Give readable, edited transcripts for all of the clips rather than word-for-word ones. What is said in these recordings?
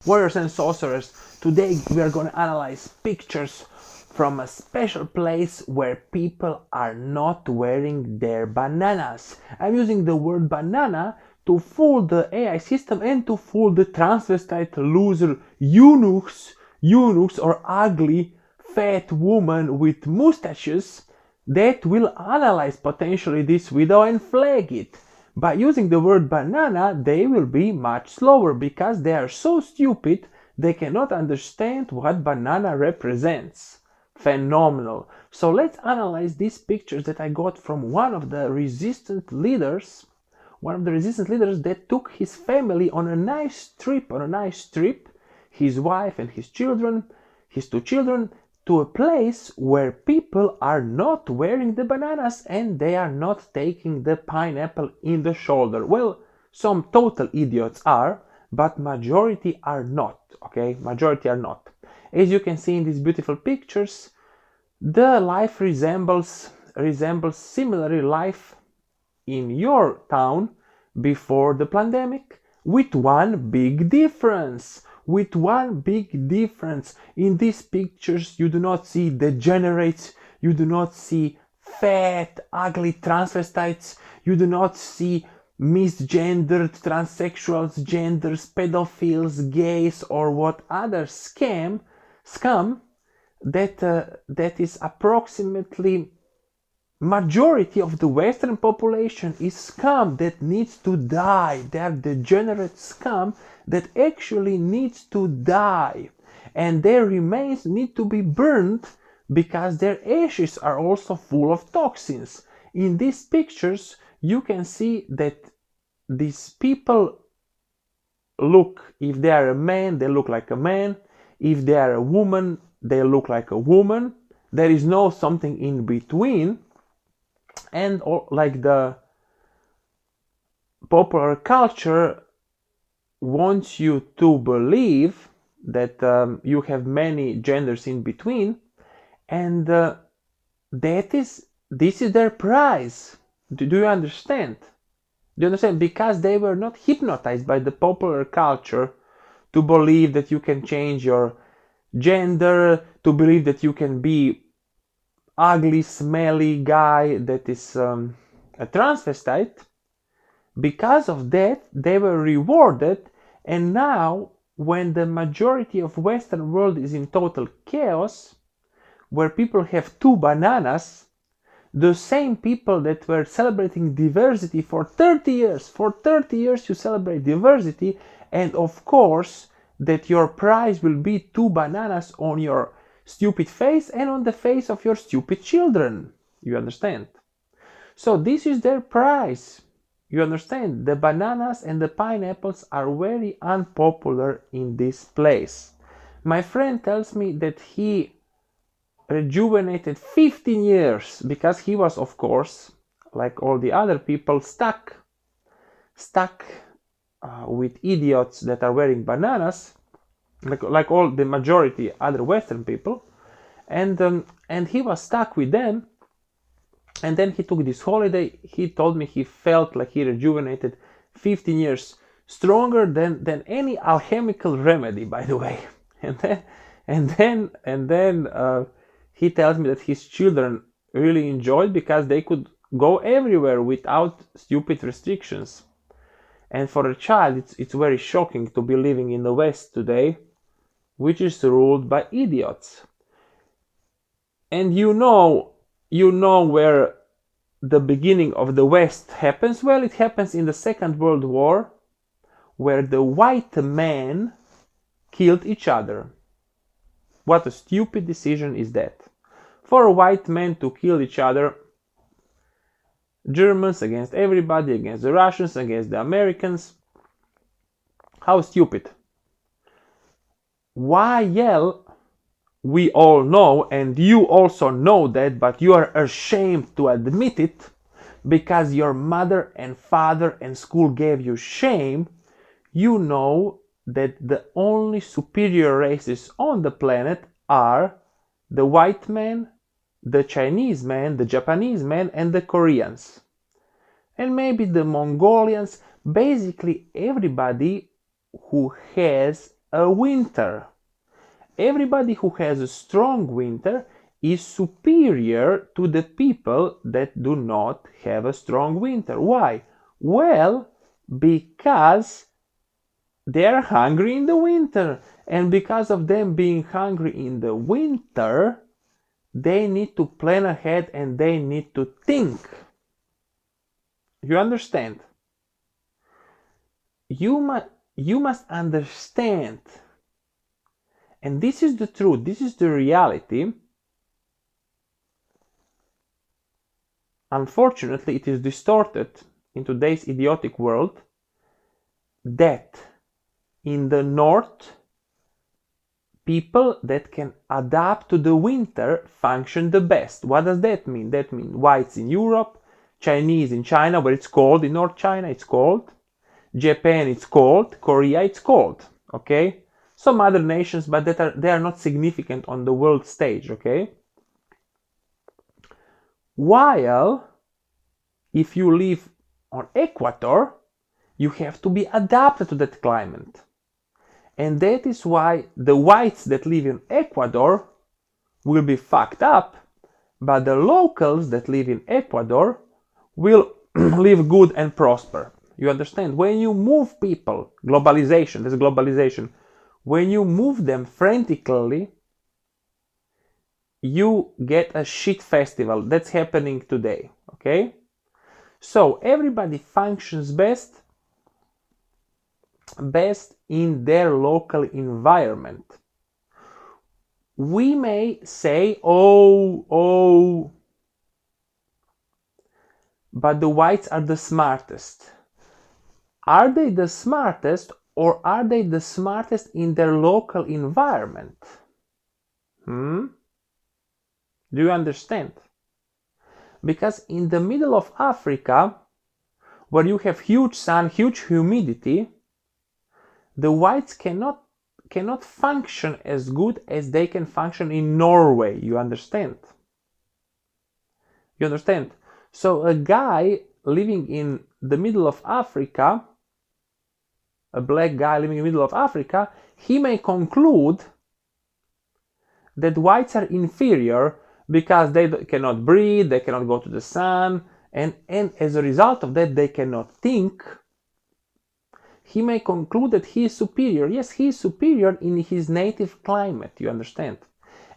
Warriors and sorcerers, today we are gonna analyze pictures from a special place where people are not wearing their bananas. I'm using the word banana to fool the AI system and to fool the transvestite loser eunuchs or ugly fat woman with mustaches that will analyze potentially this video and flag it. By using the word banana, they will be much slower because they are so stupid they cannot understand what banana represents. Phenomenal. So let's analyze these pictures that I got from one of the resistance leaders that took his family on a nice trip, his wife and his two children, to a place where people are not wearing the bananas and they are not taking the pineapple in the shoulder. Well, some total idiots are, but majority are not, okay? Majority are not. As you can see in these beautiful pictures, the life resembles similarly life in your town before the pandemic, with one big difference. In these pictures you do not see degenerates, you do not see fat, ugly transvestites, you do not see misgendered transsexuals, genders, pedophiles, gays, or what other scum that is approximately majority of the Western population is scum that needs to die. They are degenerate scum that actually needs to die, and their remains need to be burned because their ashes are also full of toxins. In these pictures you can see that these people look, if they are a man, they look like a man. If they are a woman, they look like a woman. There is no something in between. And like the popular culture wants you to believe that you have many genders in between, and this is their prize. Do you understand? Do you understand? Because they were not hypnotized by the popular culture to believe that you can change your gender, to believe that you can be ugly, smelly guy that is a transvestite. Because of that, they were rewarded, and now when the majority of Western world is in total chaos, where people have two bananas, the same people that were celebrating diversity for 30 years you celebrate diversity, and of course that your prize will be two bananas on your stupid face and on the face of your stupid children. You understand? So this is their prize. You understand? The bananas and the pineapples are very unpopular in this place. My friend tells me that he rejuvenated 15 years because he was, of course, like all the other people, stuck with idiots that are wearing bananas, like all the majority other Western people, and he was stuck with them. And then he took this holiday. He told me he felt like he rejuvenated 15 years stronger than any alchemical remedy, by the way. And then he tells me that his children really enjoyed because they could go everywhere without stupid restrictions. And for a child, it's very shocking to be living in the West today, which is ruled by idiots. And you know where the beginning of the West happens? Well, it happens in the Second World War, where the white men killed each other. What a stupid decision is that? For white men to kill each other, Germans against everybody, against the Russians, against the Americans. How stupid. Why yell? We all know, and you also know that, but you are ashamed to admit it because your mother and father and school gave you shame. You know that the only superior races on the planet are the white man, the Chinese man, the Japanese man, and the Koreans. And maybe the Mongolians, basically everybody who has a winter. Everybody who has a strong winter is superior to the people that do not have a strong winter. Why? Well, because they are hungry in the winter, and because of them being hungry in the winter, they need to plan ahead and they need to think. You understand? You must understand, and this is the truth, this is the reality. Unfortunately, it is distorted in today's idiotic world that in the north, people that can adapt to the winter function the best. What does that mean? That means whites in Europe, Chinese in China, where it's cold, in North China it's cold, Japan it's cold, Korea it's cold, okay? Some other nations, but they are not significant on the world stage, okay? While if you live on equator, you have to be adapted to that climate. And that is why the whites that live in Ecuador will be fucked up, but the locals that live in Ecuador will live good and prosper. You understand? When you move people, globalization, there's globalization, when you move them frantically, you get a shit festival. That's happening today, okay? So everybody functions best in their local environment. We may say, oh, but the whites are the smartest. Are they the smartest, or are they the smartest in their local environment? Do you understand? Because in the middle of Africa, where you have huge sun, huge humidity, the whites cannot function as good as they can function in Norway. You understand? You understand? So a guy living in the middle of Africa, a black guy living in the middle of Africa, he may conclude that whites are inferior because they cannot breathe, they cannot go to the sun, and as a result of that, they cannot think. He may conclude that he is superior. Yes, he is superior in his native climate, you understand?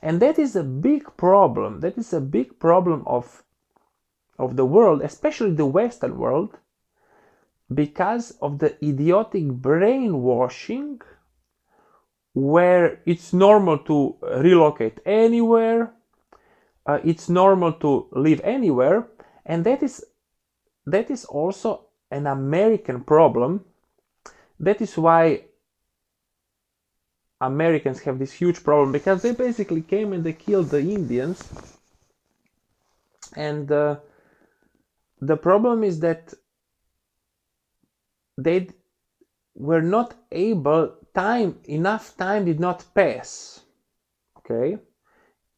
And that is a big problem. That is a big problem of the world, especially the Western world, because of the idiotic brainwashing where it's normal to relocate anywhere, it's normal to live anywhere, and that is also an American problem. That is why Americans have this huge problem, because they basically came and they killed the Indians, and the problem is that they were not able, enough time did not pass, okay?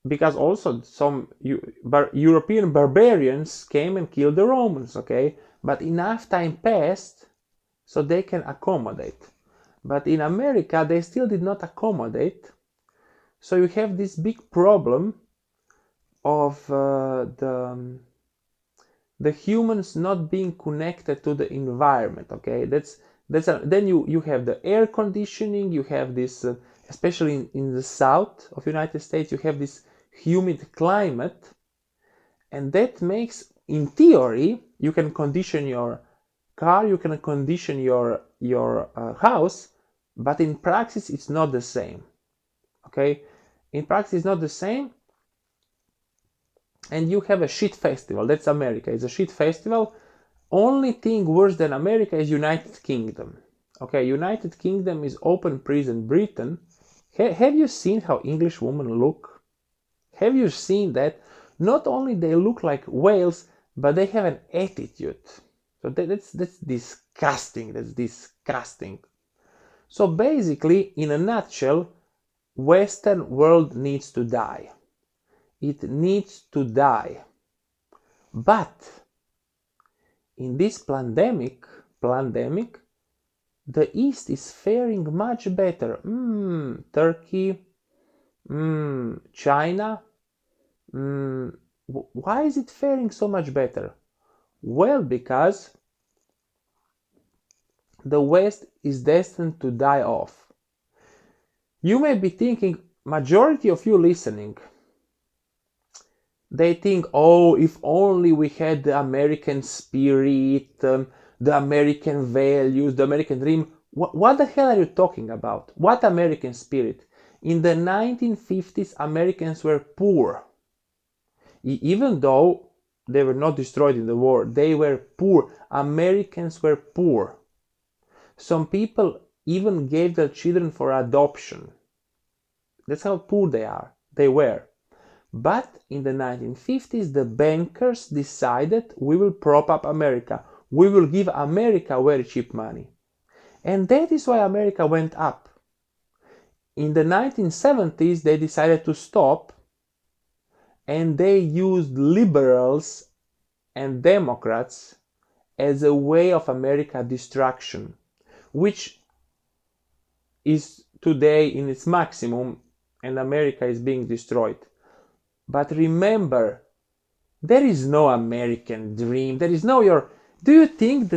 Because also some European barbarians came and killed the Romans, okay? But enough time passed so they can accommodate. But in America, they still did not accommodate. So you have this big problem of the humans not being connected to the environment, okay? Then you have the air conditioning, you have this, especially in the south of United States, you have this humid climate, and that makes, in theory, you can condition your car, you can condition your house, but in practice it's not the same, okay? In practice it's not the same, and you have a shit festival. That's America. It's a shit festival. Only thing worse than America is United Kingdom. Okay, United Kingdom is open prison Britain. Have you seen how English women look? Have you seen that? Not only they look like whales, but they have an attitude. So that's disgusting. That's disgusting. So basically, in a nutshell, Western world needs to die. It needs to die. But in this pandemic, the East is faring much better. Turkey, China. Why is it faring so much better? Well, because the West is destined to die off. You may be thinking, majority of you listening, they think, oh, if only we had the American spirit, the American values, the American dream. What the hell are you talking about? What American spirit? In the 1950s, Americans were poor. Even though they were not destroyed in the war, they were poor. Americans were poor. Some people even gave their children for adoption. That's how poor they were. But in the 1950s, the bankers decided we will prop up America. We will give America very cheap money. And that is why America went up. In the 1970s, they decided to stop, and they used liberals and Democrats as a way of America destruction, which is today in its maximum, and America is being destroyed. But remember, there is no American dream. There is no your. Do you think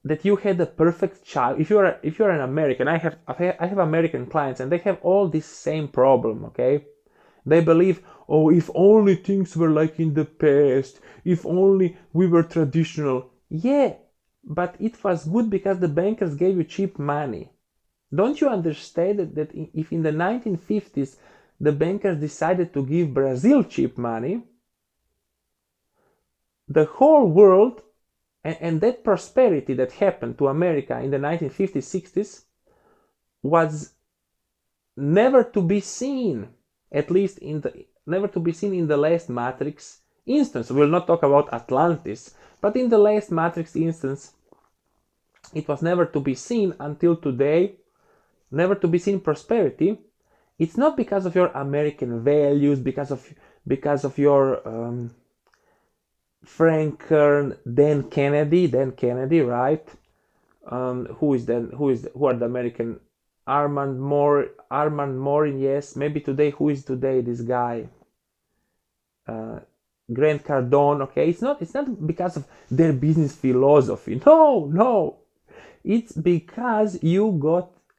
that you had a perfect child? If you're an American, I have American clients, and they have all this same problem. Okay, they believe, oh, if only things were like in the past, if only we were traditional. Yeah, but it was good because the bankers gave you cheap money. Don't you understand that if in the 1950s the bankers decided to give Brazil cheap money, the whole world and that prosperity that happened to America in the 1950s, 60s was never to be seen, at least never to be seen in the last Matrix instance. We'll not talk about Atlantis, but in the last Matrix instance, it was never to be seen until today, never to be seen prosperity. It's not because of your American values, because of your Frank Kern, Dan Kennedy, right? Who are the American? Armand Morin, yes. Maybe today, who is today this guy? Grant Cardone, okay? It's not because of their business philosophy. No. It's because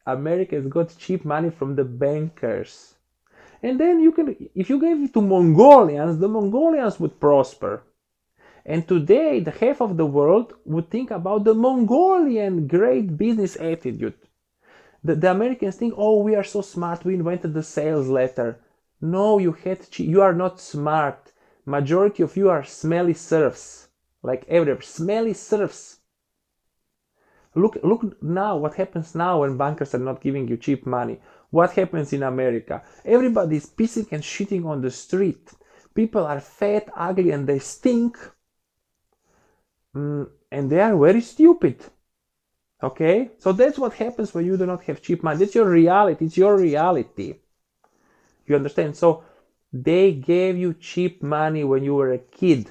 Americans got cheap money from the bankers. And then if you gave it to Mongolians, the Mongolians would prosper. And today, the half of the world would think about the Mongolian great business attitude. The Americans think, oh, we are so smart, we invented the sales letter. No, you are not smart. Majority of you are smelly serfs. Like everywhere, smelly serfs. Look now, what happens now when bankers are not giving you cheap money. What happens in America? Everybody is pissing and shitting on the street. People are fat, ugly, and they stink. And they are very stupid. Okay? So that's what happens when you do not have cheap money. That's your reality. It's your reality. You understand? So they gave you cheap money when you were a kid.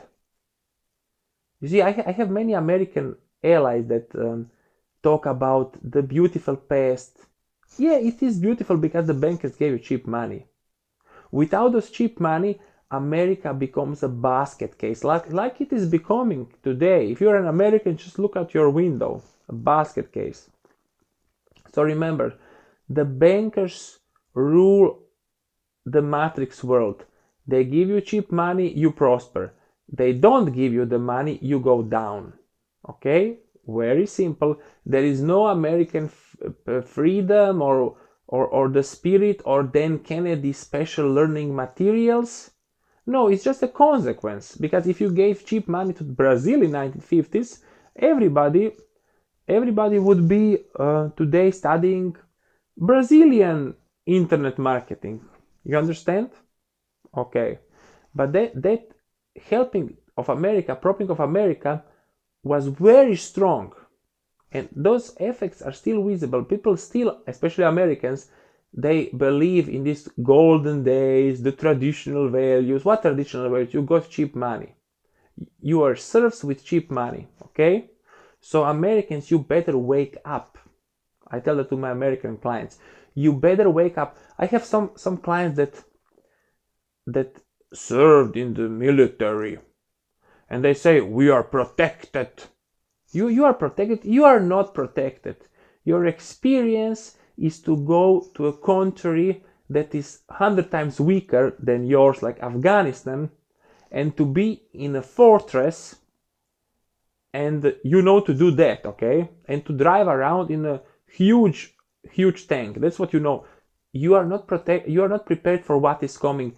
You see, I have many American allies that talk about the beautiful past. Yeah, it is beautiful because the bankers gave you cheap money. Without those cheap money, America becomes a basket case, like it is becoming today. If you're an American, just look out your window, a basket case. So remember, the bankers rule the matrix world. They give you cheap money, you prosper. They don't give you the money, you go down. Okay? Very simple. There is no American freedom or the spirit or Dan Kennedy special learning materials. No, it's just a consequence. Because if you gave cheap money to Brazil in 1950s, everybody would be today studying Brazilian internet marketing. You understand? Okay. But that helping of America, propping of America, was very strong. And those effects are still visible. People still, especially Americans, they believe in these golden days, the traditional values. What traditional values? You got cheap money. You are serfs with cheap money, okay? So Americans, you better wake up. I tell that to my American clients. You better wake up. I have some clients that served in the military, and they say we are protected. You are protected. You are not protected. Your experience is to go to a country that is 100 times weaker than yours, like Afghanistan, and to be in a fortress, and you know to do that, okay? And to drive around in a huge tank. That's what you know. You are not prepared for what is coming.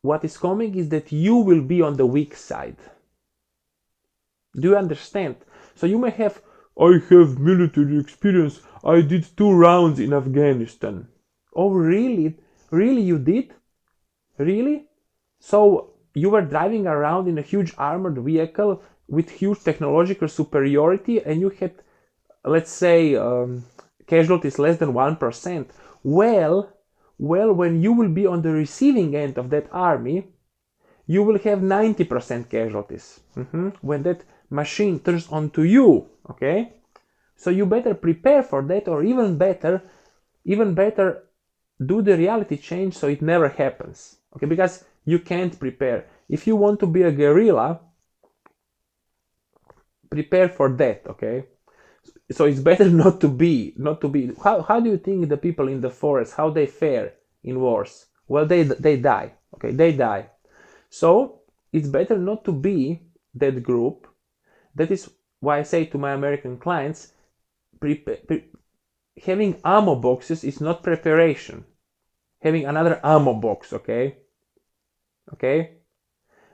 What is coming is that you will be on the weak side. Do you understand? So you may have, I have military experience. I did 2 rounds in Afghanistan. Oh, really? Really, you did? Really? So you were driving around in a huge armored vehicle with huge technological superiority, and you had, let's say, casualties less than 1%. Well, when you will be on the receiving end of that army, you will have 90% casualties. When that machine turns onto you, okay? So you better prepare for that, or even better, do the reality change so it never happens, okay? Because you can't prepare. If you want to be a guerrilla, prepare for that, okay? So it's better not to be. How do you think the people in the forest, how they fare in wars? Well, they die, okay? They die. So it's better not to be that group. That is why I say to my American clients, having ammo boxes is not preparation. Having another ammo box, okay? Okay?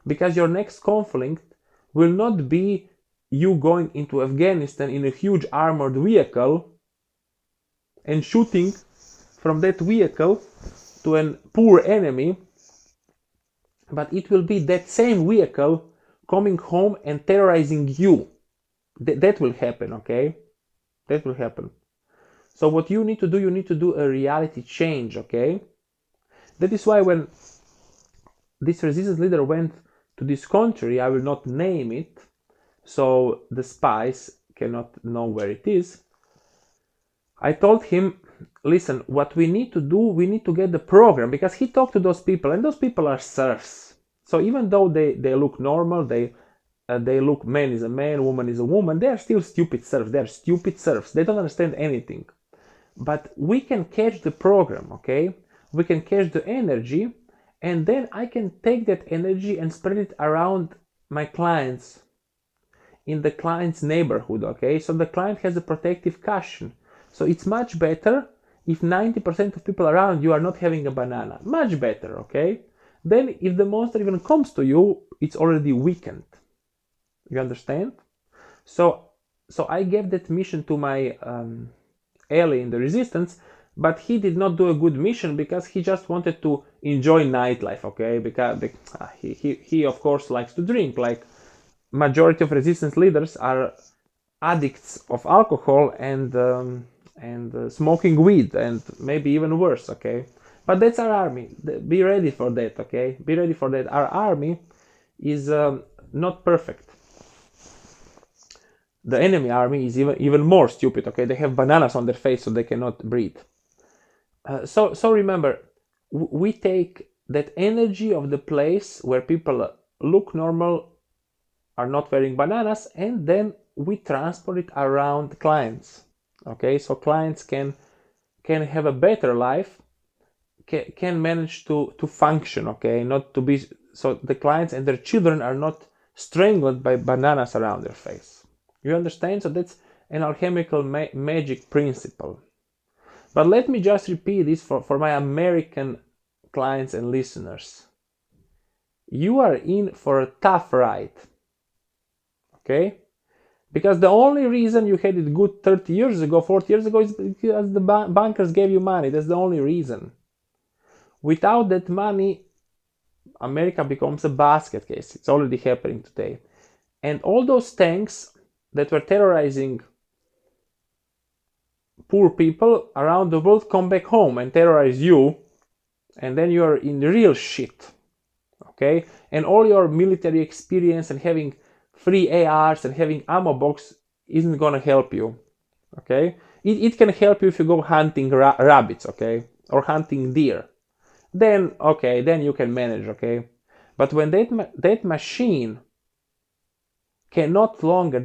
Because your next conflict will not be you going into Afghanistan in a huge armored vehicle and shooting from that vehicle to a poor enemy, but it will be that same vehicle coming home and terrorizing you. That will happen, okay? That will happen. So what you need to do a reality change, okay? That is why when this resistance leader went to this country, I will not name it, so the spies cannot know where it is. I told him, listen, what we need to do, we need to get the program, because he talked to those people, and those people are serfs. So even though they look normal, they look, man is a man, woman is a woman, they are still stupid serfs. They are stupid serfs. They don't understand anything. But we can catch the program, okay? We can catch the energy, and then I can take that energy and spread it around my clients, in the client's neighborhood, okay? So the client has a protective cushion. So it's much better if 90% of people around you are not having a banana. Much better, okay? Then if the monster even comes to you, it's already weakened. You understand? So I gave that mission to my ally in the resistance, but he did not do a good mission because he just wanted to enjoy nightlife, okay? Because he of course likes to drink, like majority of resistance leaders are addicts of alcohol and smoking weed, and maybe even worse, okay? But that's our army. Be ready for that, okay? Be ready for that. Our army is not perfect. The enemy army is even more stupid, okay? They have bananas on their face so they cannot breathe. So remember, we take that energy of the place where people look normal, are not wearing bananas, and then we transport it around clients, okay? So clients can have a better life, can manage to function, okay? Not to be, so the clients and their children are not strangled by bananas around their face. You understand? So that's an alchemical magic principle. But let me just repeat this for my American clients and listeners. You are in for a tough ride, okay? Because the only reason you had it good 30 years ago, 40 years ago, is because the bankers gave you money. That's the only reason. Without that money, America becomes a basket case. It's already happening today. And all those tanks that were terrorizing poor people around the world come back home and terrorize you, and then you're in real shit, okay? And all your military experience and having free ARs and having ammo box isn't gonna help you, okay? it can help you if you go hunting rabbits, okay, or hunting deer. Then okay, then you can manage, okay. But when that machine cannot longer,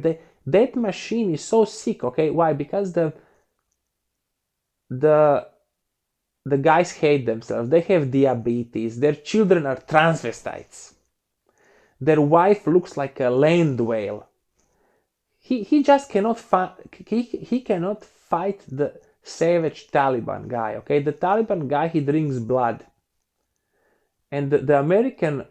that machine is so sick, okay. Why? Because the the guys hate themselves. They have diabetes. Their children are transvestites. Their wife looks like a land whale. He just cannot he cannot fight the savage Taliban guy. Okay, the Taliban guy, he drinks blood, and the American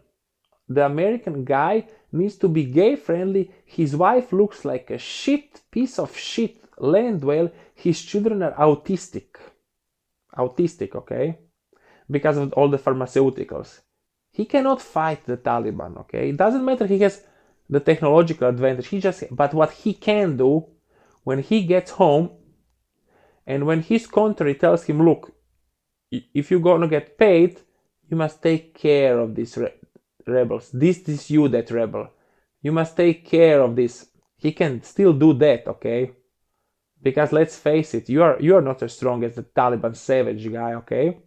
guy needs to be gay friendly. His wife looks like a shit piece of shit land whale. His children are autistic. Okay, because of all the pharmaceuticals. He cannot fight the Taliban, okay? It doesn't matter he has the technological advantage. But what he can do when he gets home and when his country tells him, look, if you're gonna get paid, you must take care of these rebels. This is you, that rebel. You must take care of this. He can still do that, okay? Because let's face it, you are not as strong as the Taliban savage guy, okay?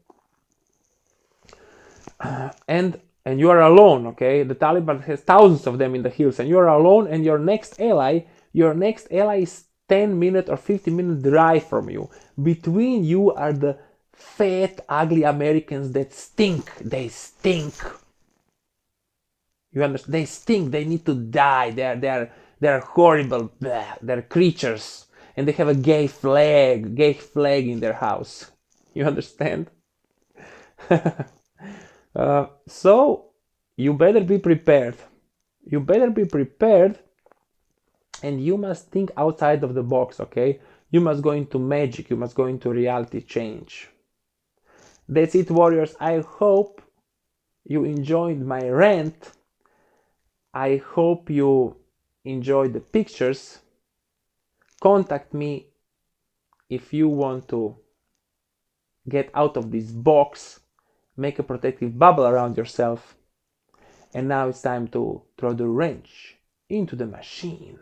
And you are alone, okay? The Taliban has thousands of them in the hills, and you are alone, and your next ally is 10-minute or 15-minute drive from you. Between you are the fat, ugly Americans that stink. They stink. You understand? They stink. They need to die. They're horrible. Blah. They're creatures, and they have a gay flag in their house. You understand? So you better be prepared. You better be prepared, and you must think outside of the box, okay? You must go into magic, you must go into reality change. That's it, warriors. I hope you enjoyed my rant. I hope you enjoyed the pictures. Contact me if you want to get out of this box, make a protective bubble around yourself. And now it's time to throw the wrench into the machine.